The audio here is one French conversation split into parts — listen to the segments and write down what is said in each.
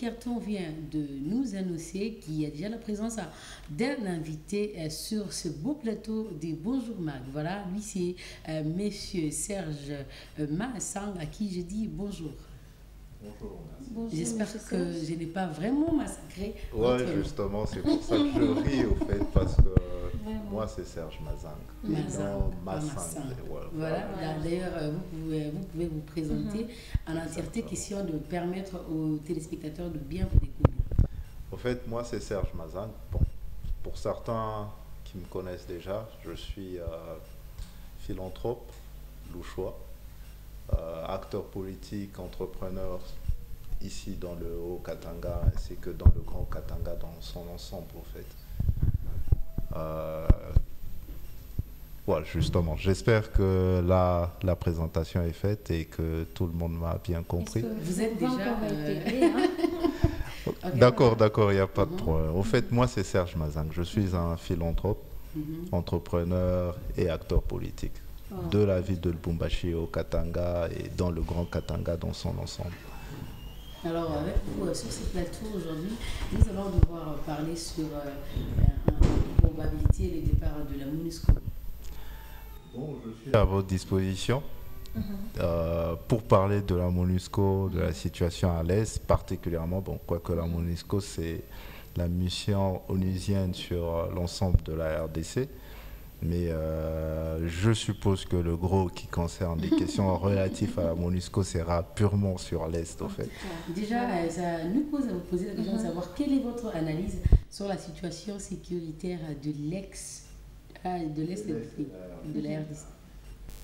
Carton vient de nous annoncer qu'il y a déjà la présence d'un invité sur ce beau plateau des Bonjour Mag. Voilà, lui c'est Monsieur Serge Massang à qui je dis bonjour. Bonjour. J'espère que je n'ai pas vraiment massacré. Ouais, justement, c'est pour ça que je ris au fait, parce que moi c'est Serge Mazang. Non, Massang. Voilà. D'ailleurs, vous pouvez vous présenter en entièreté, question de permettre aux téléspectateurs de bien vous découvrir. Au fait, moi c'est Serge Mazang. Bon, pour certains qui me connaissent déjà, je suis philanthrope, louchois, acteur politique, entrepreneur ici dans le Haut-Katanga ainsi que dans le Grand Katanga dans son ensemble au fait. Voilà, justement, j'espère que la présentation est faite et que tout le monde m'a bien compris. Vous êtes déjà... Okay, d'accord, il n'y a pas de problème. Au fait, moi c'est Serge Mazang, je suis un philanthrope, entrepreneur et acteur politique de la ville de Lubumbashi au Katanga et dans le Grand Katanga dans son ensemble. Alors, avec vous, sur ce plateau aujourd'hui, nous allons devoir parler sur la probabilité et le départ de la MONUSCO. Bon, je suis à votre disposition pour parler de la MONUSCO, de la situation à l'Est, particulièrement, bon, quoique la MONUSCO, c'est la mission onusienne sur l'ensemble de la RDC. Mais je suppose que le gros qui concerne les questions relatives à la MONUSCO sera purement sur l'Est, au fait. Déjà, ça nous pose à vous poser la question de savoir quelle est votre analyse sur la situation sécuritaire de l'Est de la RDC.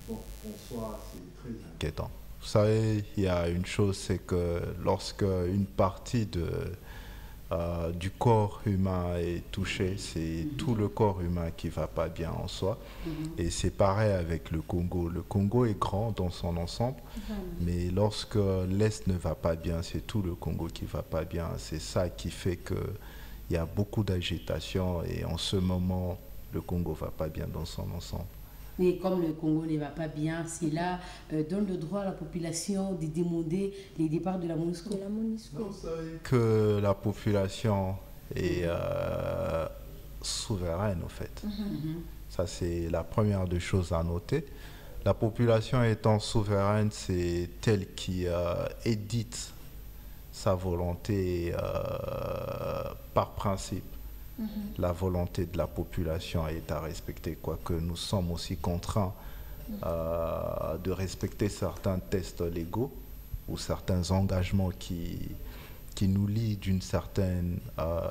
Bon, en soi, c'est très inquiétant. Vous savez, il y a une chose, c'est que lorsque une partie du corps humain est touché, c'est tout le corps humain qui ne va pas bien en soi. Et c'est pareil avec le Congo. Le Congo est grand dans son ensemble, mais lorsque l'Est ne va pas bien, c'est tout le Congo qui ne va pas bien. C'est ça qui fait qu'il y a beaucoup d'agitation et en ce moment, le Congo ne va pas bien dans son ensemble. Et comme le Congo ne va pas bien, cela donne le droit à la population de demander les départs de la MONUSCO. Vous savez que la population est souveraine, au fait. Ça, c'est la première des choses à noter. La population étant souveraine, c'est elle qui édite sa volonté par principe. La volonté de la population est à respecter, quoique nous sommes aussi contraints de respecter certains tests légaux ou certains engagements qui nous lient d'une certaine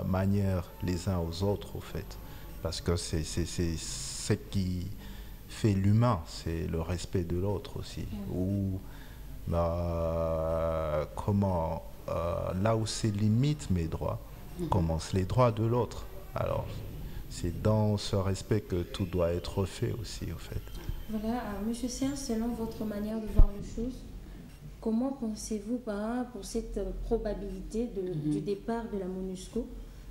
manière les uns aux autres, au fait. Parce que c'est ce qui fait l'humain, c'est le respect de l'autre aussi. Ou là où c'est limite mes droits, commencent les droits de l'autre. Alors, c'est dans ce respect que tout doit être fait aussi, au fait. Voilà, Monsieur Serge, selon votre manière de voir les choses, comment pensez-vous pour cette probabilité du départ de la MONUSCO?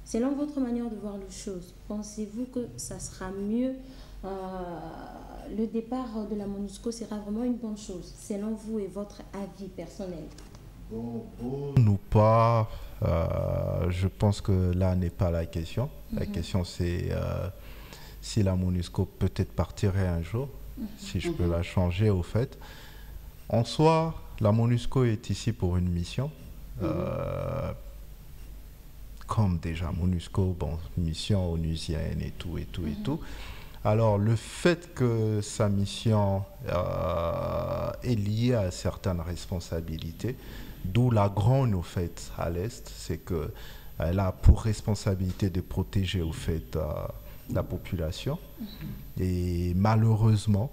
Selon votre manière de voir les choses, pensez-vous que ça sera mieux, le départ de la MONUSCO sera vraiment une bonne chose, selon vous et votre avis personnel? Bon ou pas, je pense que là n'est pas la question. La question c'est si la MONUSCO peut-être partirait un jour, si je peux la changer au fait. En soi, la MONUSCO est ici pour une mission. Comme déjà MONUSCO, bon, mission onusienne et tout. Alors le fait que sa mission est liée à certaines responsabilités, d'où la grogne au fait à l'Est, c'est qu'elle a pour responsabilité de protéger au fait la population. Et malheureusement,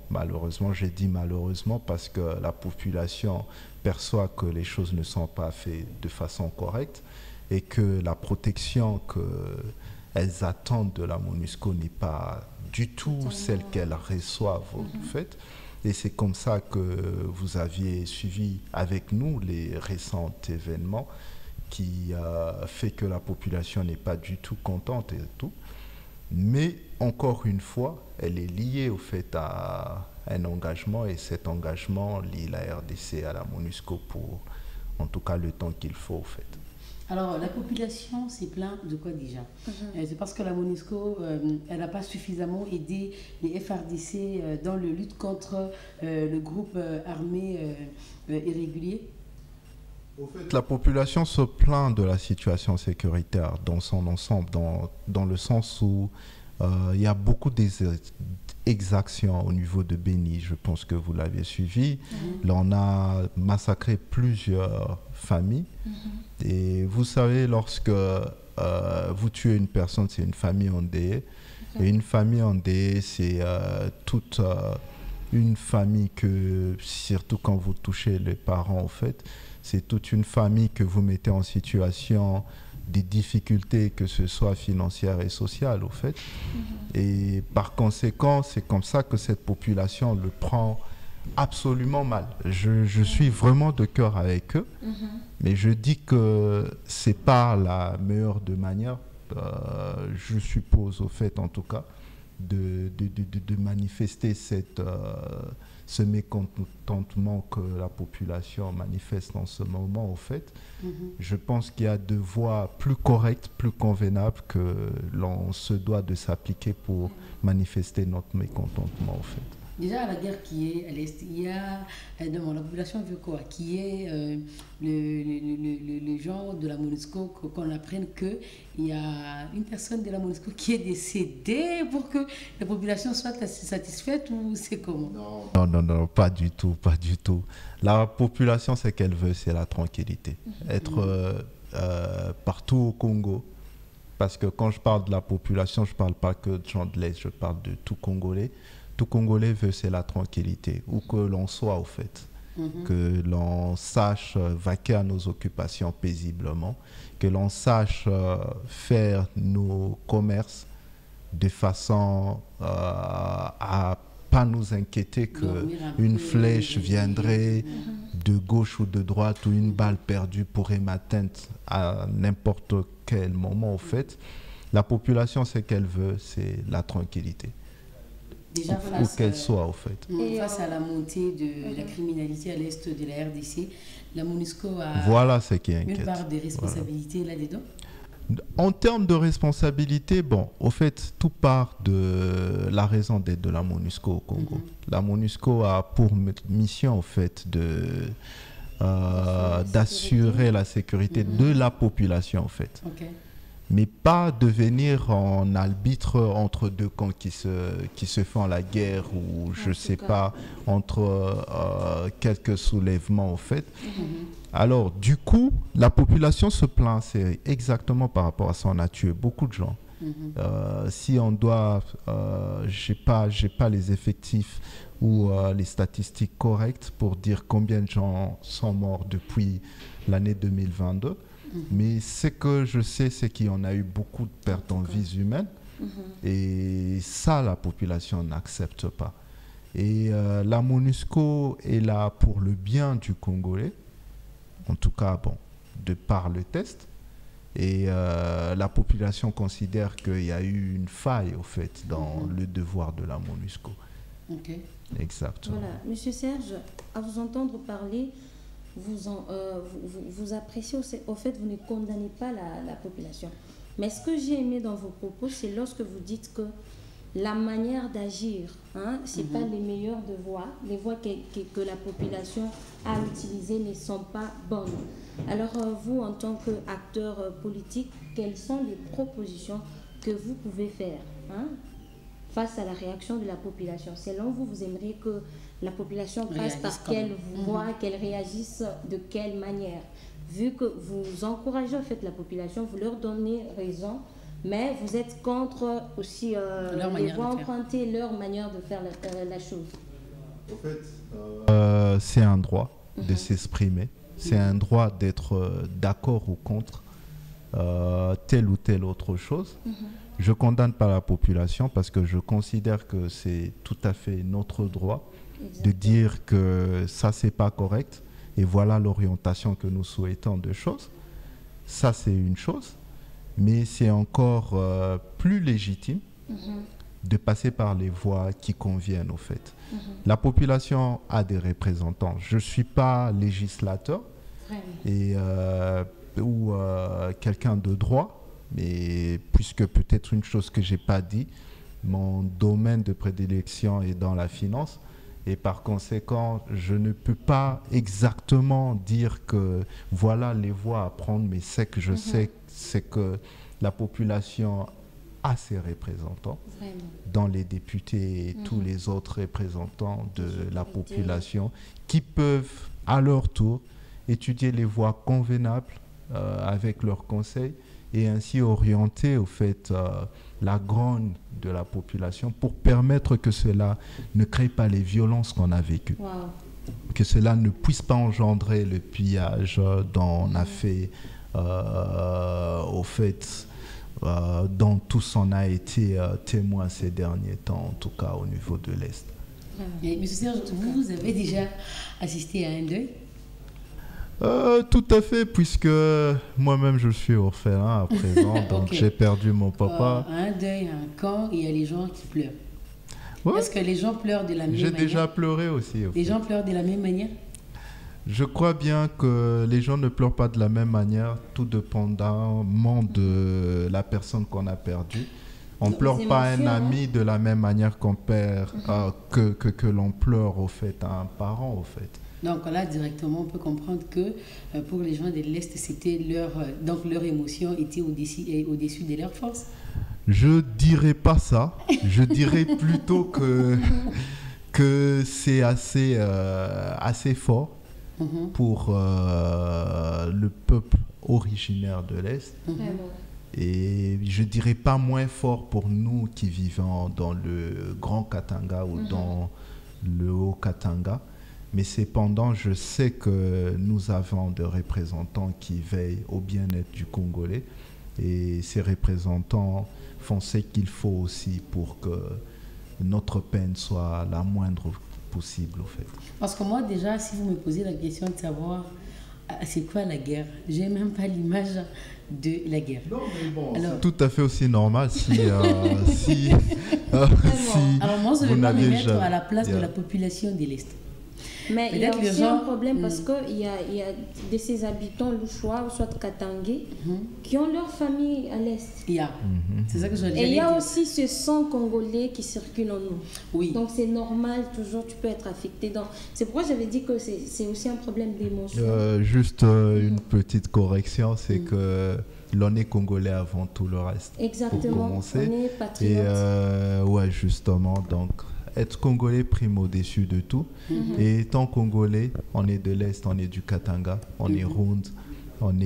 j'ai dit malheureusement parce que la population perçoit que les choses ne sont pas faites de façon correcte et que la protection qu'elles attendent de la MONUSCO n'est pas du tout celle qu'elles reçoivent au fait. Et c'est comme ça que vous aviez suivi avec nous les récents événements qui fait que la population n'est pas du tout contente et tout. Mais encore une fois, elle est liée au fait à un engagement et cet engagement lie la RDC à la MONUSCO pour en tout cas le temps qu'il faut au fait. Alors, la population s'est plaint de quoi déjà? C'est parce que la MONUSCO, elle n'a pas suffisamment aidé les FARDC dans le lutte contre le groupe armé irrégulier. Au fait, la population se plaint de la situation sécuritaire dans son ensemble, dans le sens où il y a beaucoup d'exactions au niveau de Béni. Je pense que vous l'avez suivi. Là, on a massacré plusieurs familles. Et vous savez, lorsque vous tuez une personne, c'est une famille endeuillée. Et une famille endeuillée, c'est toute une famille que, surtout quand vous touchez les parents, en fait, c'est toute une famille que vous mettez en situation des difficultés, que ce soit financières et sociales, au fait. Et par conséquent, c'est comme ça que cette population le prend absolument mal. Je suis vraiment de cœur avec eux, mais je dis que c'est pas la meilleure de manière, je suppose, au fait, en tout cas, de manifester ce mécontentement que la population manifeste en ce moment, au fait. Je pense qu'il y a deux voies plus correctes, plus convenables que l'on se doit de s'appliquer pour manifester notre mécontentement, au fait. Déjà, la guerre qui est à l'Est, il y a, la population veut quoi? Qui est le genre de la MONUSCO, qu'on apprenne qu'il y a une personne de la MONUSCO qui est décédée pour que la population soit satisfaite, ou c'est comment? Non, pas du tout, pas du tout. La population, ce qu'elle veut, c'est la tranquillité. Être partout au Congo. Parce que quand je parle de la population, je ne parle pas que de gens de l'Est, je parle de tout Congolais. Tout Congolais veut, c'est la tranquillité, où que l'on soit, au fait. Que l'on sache vaquer à nos occupations paisiblement, que l'on sache faire nos commerces de façon à pas nous inquiéter qu'une flèche viendrait de gauche ou de droite, ou une balle perdue pourrait m'atteindre à n'importe quel moment, au fait. La population, ce qu'elle veut, c'est la tranquillité. Déjà, où qu'elle soit, au fait. Face à la montée de la criminalité à l'est de la RDC, la MONUSCO a voilà ce qui inquiète. Une part de responsabilité là-dedans. En termes de responsabilité, bon, au fait, tout part de la raison d'être de la MONUSCO au Congo. La MONUSCO a pour mission, au fait, d'assurer la sécurité de la population, en fait. Mais pas devenir en arbitre entre deux camps qui se font la guerre, ou je ne sais pas, entre quelques soulèvements, en fait. Alors, du coup, la population se plaint, c'est exactement par rapport à ça. On a tué beaucoup de gens. Si on doit, j'ai pas les effectifs ou les statistiques correctes pour dire combien de gens sont morts depuis l'année 2022. Mais ce que je sais, c'est qu'il y en a eu beaucoup de pertes en vies humaines. Et ça, la population n'accepte pas. Et la MONUSCO est là pour le bien du Congolais. En tout cas, bon, de par le test. Et la population considère qu'il y a eu une faille, au fait, dans le devoir de la MONUSCO. Exactement. Voilà. Monsieur Serge, à vous entendre parler, vous appréciez, au fait, vous ne condamnez pas la population. Mais ce que j'ai aimé dans vos propos, c'est lorsque vous dites que la manière d'agir, ce n'est pas les meilleures de voies. Les voies que la population a utilisées ne sont pas bonnes. Alors, vous, en tant qu'acteur politique, quelles sont les propositions que vous pouvez faire face à la réaction de la population? Selon vous, vous aimeriez que la population passe par quelle voie, qu'elle réagisse de quelle manière? Vu que vous encouragez en fait la population, vous leur donnez raison, mais vous êtes contre aussi les voies empruntées, leur manière de faire la chose. En fait, c'est un droit de s'exprimer, c'est un droit d'être d'accord ou contre telle ou telle autre chose. Je ne condamne pas la population parce que je considère que c'est tout à fait notre droit de dire que ça, c'est pas correct et voilà l'orientation que nous souhaitons de choses. Ça, c'est une chose, mais c'est encore plus légitime de passer par les voies qui conviennent, au fait. La population a des représentants. Je ne suis pas législateur et ou quelqu'un de droit, mais puisque peut-être une chose que j'ai pas dit, mon domaine de prédilection est dans la finance. Et par conséquent, je ne peux pas exactement dire que voilà les voies à prendre, mais ce que je sais, c'est que la population a ses représentants dans les députés et tous les autres représentants de la population qui peuvent à leur tour étudier les voies convenables avec leurs conseils et ainsi orienter au fait la grogne de la population pour permettre que cela ne crée pas les violences qu'on a vécues. Wow. Que cela ne puisse pas engendrer le pillage dont on a fait au fait dont tous on a été témoins ces derniers temps, en tout cas au niveau de l'Est. Monsieur Serge, vous avez déjà assisté à un deuil? Tout à fait, puisque moi-même je suis orphelin à présent, donc j'ai perdu mon papa. Un deuil, un camp, il y a les gens qui pleurent. Ouais. Est-ce que les gens pleurent de la même manière? J'ai déjà pleuré aussi. Les gens pleurent de la même manière? Je crois bien que les gens ne pleurent pas de la même manière, tout dépendamment de la personne qu'on a perdue. On ne pleure pas un ami de la même manière qu'on perd, que l'on pleure au fait à un parent au fait. Donc là, directement, on peut comprendre que pour les gens de l'Est, c'était donc leur émotion était au-dessus de leur force. Je dirais pas ça. Je dirais plutôt que c'est assez fort pour le peuple originaire de l'Est. Et je dirais pas moins fort pour nous qui vivons dans le Grand Katanga ou dans le Haut Katanga. Mais cependant, je sais que nous avons des représentants qui veillent au bien-être du Congolais. Et ces représentants font ce qu'il faut aussi pour que notre peine soit la moindre possible, au fait. Parce que moi, déjà, si vous me posez la question de savoir c'est quoi la guerre, j'ai même pas l'image de la guerre. Non, mais bon, alors, c'est tout à fait aussi normal si alors moi, je vais pas me mettre à la place de la population de l'Est. Mais il y a aussi un problème parce qu'il y a de ces habitants louchois, soit katangais, qui ont leur famille à l'Est. C'est ça que je veux dire. Et il y a aussi ce sang congolais qui circule en nous. Oui. Donc c'est normal, toujours tu peux être affecté. C'est pourquoi j'avais dit que c'est aussi un problème d'émotion. Juste une petite correction, c'est que l'on est congolais avant tout le reste. Exactement, pour commencer. On est patriote. Et ouais, justement, donc être congolais prime au-dessus de tout. Et étant congolais, on est de l'Est, on est du Katanga, on est Rund, on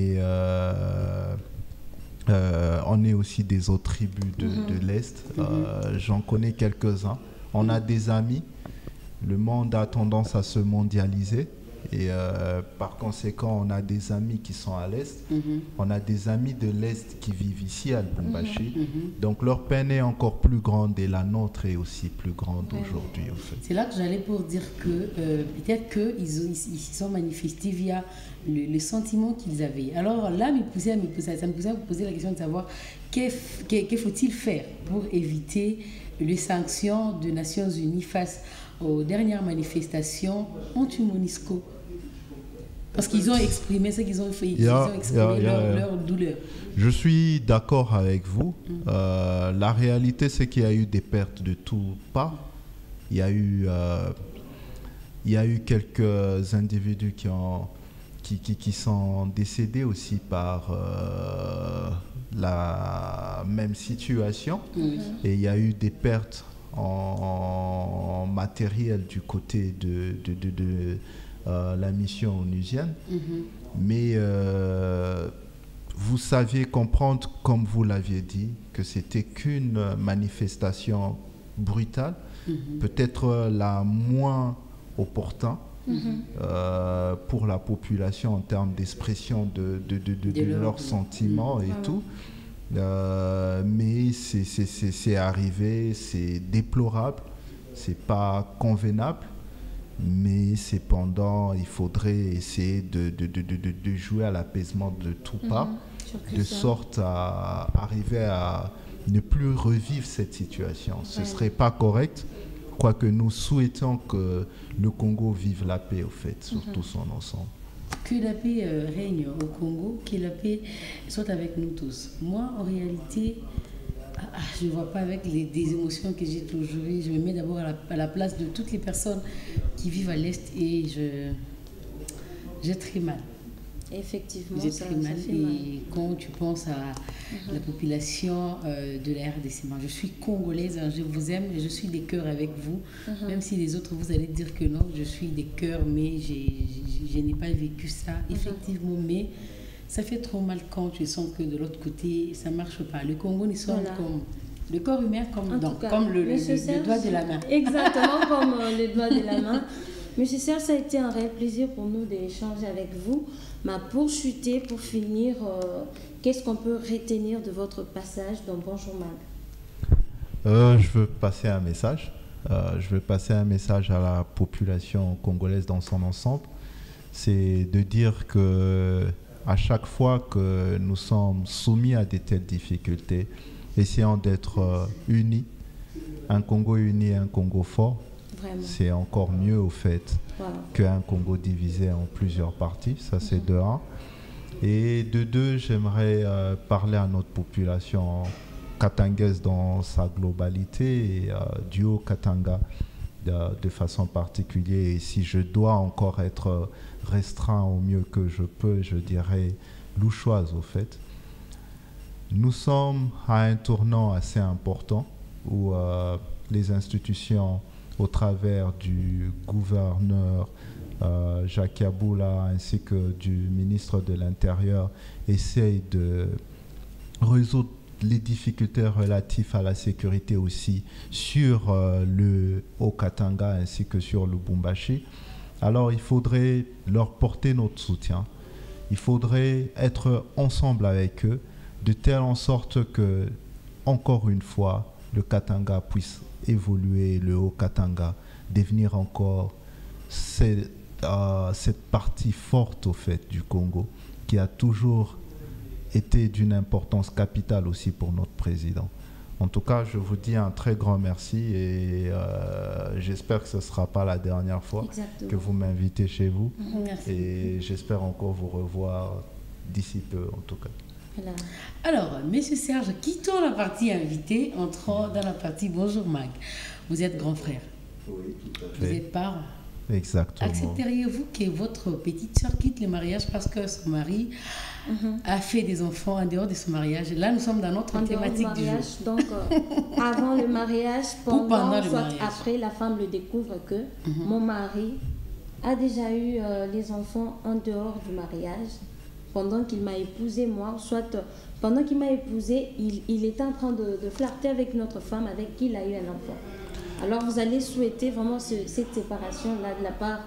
est aussi des autres tribus de l'Est. J'en connais quelques-uns. On a des amis. Le monde a tendance à se mondialiser. Et par conséquent, on a des amis qui sont à l'Est. On a des amis de l'Est qui vivent ici à Lubumbashi. Donc leur peine est encore plus grande et la nôtre est aussi plus grande aujourd'hui. En fait. C'est là que j'allais pour dire que peut-être qu'ils se sont manifestés via le sentiment qu'ils avaient. Alors là, ça me poussait à vous poser la question de savoir que faut-il faire pour éviter les sanctions des Nations Unies face aux dernières manifestations anti-MONUSCO. Parce qu'ils ont exprimé ce qu'ils ont fait, ils ont exprimé leur douleur. Je suis d'accord avec vous. La réalité, c'est qu'il y a eu des pertes de toutes parts. Il y a eu quelques individus qui sont décédés aussi par la même situation. Et il y a eu des pertes en matériel du côté de la mission onusienne. Mais vous saviez comprendre, comme vous l'aviez dit, que c'était qu'une manifestation brutale, peut-être la moins opportune pour la population en termes d'expression de leurs sentiments et tout. Mais c'est arrivé, c'est déplorable, c'est pas convenable. Mais cependant, il faudrait essayer de jouer à l'apaisement de tout part, de sorte à arriver à ne plus revivre cette situation. Ce ne serait pas correct, quoique nous souhaitons que le Congo vive la paix, au fait, sur tout son ensemble. que la paix règne au Congo, que la paix soit avec nous tous. Moi, en réalité, je ne vois pas avec des émotions que j'ai aujourd'hui. Je me mets d'abord à la place de toutes les personnes qui vivent à l'Est et j'ai très mal. Effectivement, J'ai ça très mal. fait mal. Et quand tu penses à la population de la RDC, moi, je suis congolaise, hein, je vous aime, je suis des cœurs avec vous. Même si les autres, vous allez dire que non, je suis des cœurs, mais je n'ai pas vécu ça, effectivement. Mais ça fait trop mal quand tu sens que de l'autre côté, ça ne marche pas. Le Congo, nous sommes comme le corps humain, comme le doigt de la main. Exactement, comme le doigt de la main. Monsieur Serge, ça a été un réel plaisir pour nous d'échanger avec vous. Mais pour chuter, pour finir, qu'est-ce qu'on peut retenir de votre passage dans Bonjour Mag? Je veux passer un message. Je veux passer un message à la population congolaise dans son ensemble. C'est de dire que à chaque fois que nous sommes soumis à de telles difficultés, essayons d'être unis. Un Congo uni, un Congo fort. C'est encore mieux au fait qu'un Congo divisé en plusieurs parties. Ça, c'est de un. Et de deux, j'aimerais parler à notre population katangaise dans sa globalité et du Haut-Katanga de façon particulière. Et si je dois encore être restreint au mieux que je peux, je dirais louchoise au fait. Nous sommes à un tournant assez important où les institutions, au travers du gouverneur Jacques Yaboula ainsi que du ministre de l'Intérieur, essayent de résoudre les difficultés relatives à la sécurité aussi sur le Haut-Katanga ainsi que sur le Lubumbashi. Alors il faudrait leur porter notre soutien. Il faudrait être ensemble avec eux de telle en sorte que, encore une fois, le Katanga puisse évoluer, le Haut-Katanga, devenir encore cette partie forte au fait du Congo qui a toujours été d'une importance capitale aussi pour notre président. En tout cas, je vous dis un très grand merci et j'espère que ce ne sera pas la dernière fois que vous m'invitez chez vous. Merci. Et j'espère encore vous revoir d'ici peu en tout cas. Voilà. Alors, Monsieur Serge, quittons la partie invitée, entrons dans la partie Bonjour Mag. Vous êtes grand frère. Oui, tout à fait. Vous êtes parent. Exactement. Accepteriez-vous que votre petite soeur quitte le mariage parce que son mari a fait des enfants en dehors de son mariage? Là, nous sommes dans notre thématique du jour. Donc, avant le mariage, pendant le soit mariage. après, la femme le découvre que mon mari a déjà eu les enfants en dehors du mariage. Pendant qu'il m'a épousé, moi, soit pendant qu'il m'a épousé, il était en train de flirter avec notre femme avec qui il a eu un enfant. Alors vous allez souhaiter vraiment cette séparation-là de la part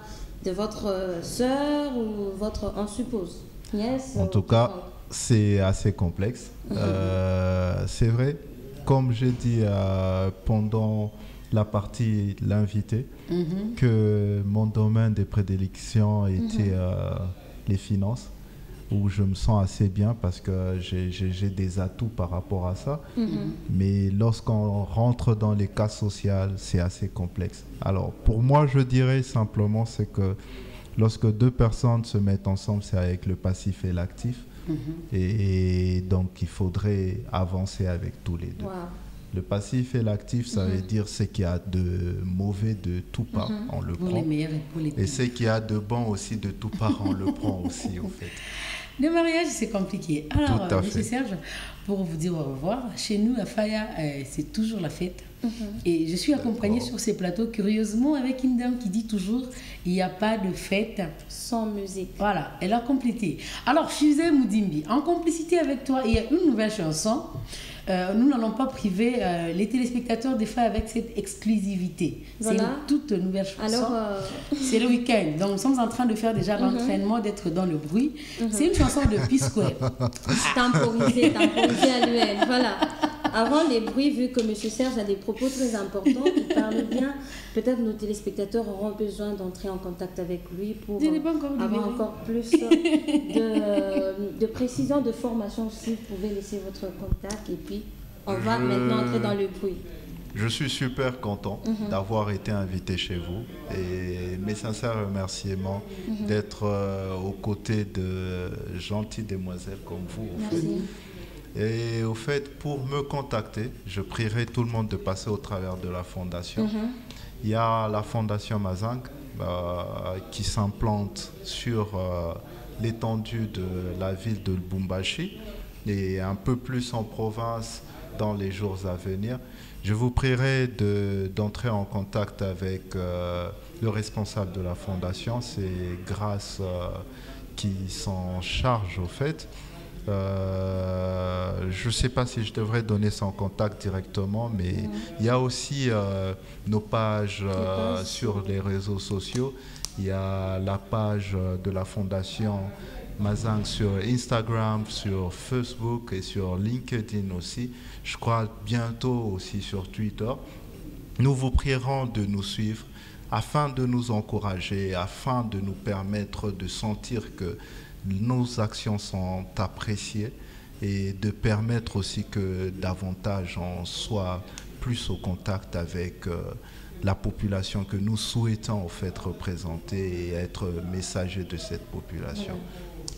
de votre sœur ou votre, on suppose, nièce? En tout cas, c'est assez complexe. C'est vrai, comme j'ai dit pendant la partie l'invité, que mon domaine de prédilection était les finances, où je me sens assez bien parce que j'ai des atouts par rapport à ça. Mais lorsqu'on rentre dans les cas sociaux, c'est assez complexe. Alors, pour moi, je dirais simplement, c'est que lorsque deux personnes se mettent ensemble, c'est avec le passif et l'actif. Et donc, il faudrait avancer avec tous les deux. Wow. Le passif et l'actif, ça veut dire ce qu'il y a de mauvais de tout part, on le Pour prend. les meilleurs et pour les pires. Et ce qu'il y a de bon aussi de tout part, on le prend aussi, en fait. Le mariage, c'est compliqué. Alors, Tout à Monsieur fait. Serge, pour vous dire au revoir, chez nous, à Faya, c'est toujours la fête. Et je suis accompagnée sur ces plateaux, curieusement, avec une dame qui dit toujours il n'y a pas de fête sans musique. Voilà, elle a complété. Alors, Fusée Moudimbi, en complicité avec toi, il y a une nouvelle chanson. Nous n'allons pas priver les téléspectateurs des fois avec cette exclusivité. Voilà. C'est une toute nouvelle chanson. Alors, c'est le week-end. Donc, nous sommes en train de faire déjà l'entraînement d'être dans le bruit. C'est une chanson de P-Square. Temporiser à l'UL. Voilà. Avant les bruits, vu que M. Serge a des propos très importants, il parle bien, peut-être nos téléspectateurs auront besoin d'entrer en contact avec lui pour avoir encore plus de précision, de formation. Si vous pouvez laisser votre contact et puis on va maintenant entrer dans le bruit. Je suis super content d'avoir été invité chez vous et mes sincères remerciements d'être aux côtés de gentilles demoiselles comme vous. Et au fait, pour me contacter, je prierai tout le monde de passer au travers de la fondation. Il y a la fondation Mazang qui s'implante sur l'étendue de la ville de Lubumbashi et un peu plus en province dans les jours à venir. Je vous prierai d'entrer en contact avec le responsable de la fondation. C'est Grâce qui s'en charge au fait. Je ne sais pas si je devrais donner son contact directement, mais il y a aussi nos pages sur les réseaux sociaux. Il y a la page de la fondation Mazang sur Instagram, sur Facebook et sur LinkedIn aussi. Je crois bientôt aussi sur Twitter. Nous vous prierons de nous suivre afin de nous encourager, afin de nous permettre de sentir que nos actions sont appréciées et de permettre aussi que davantage on soit plus au contact avec la population que nous souhaitons en fait représenter et être messager de cette population.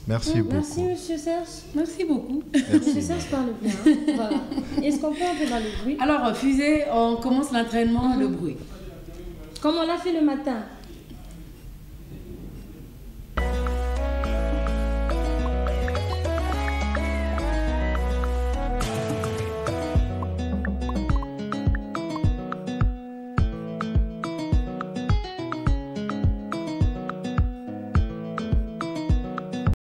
Merci beaucoup. Merci, Monsieur Serge. Merci beaucoup. Monsieur Serge parle bien. Voilà. Est-ce qu'on peut entrer dans le bruit? Alors, Fusée, on commence l'entraînement, le bruit. Comme on l'a fait le matin.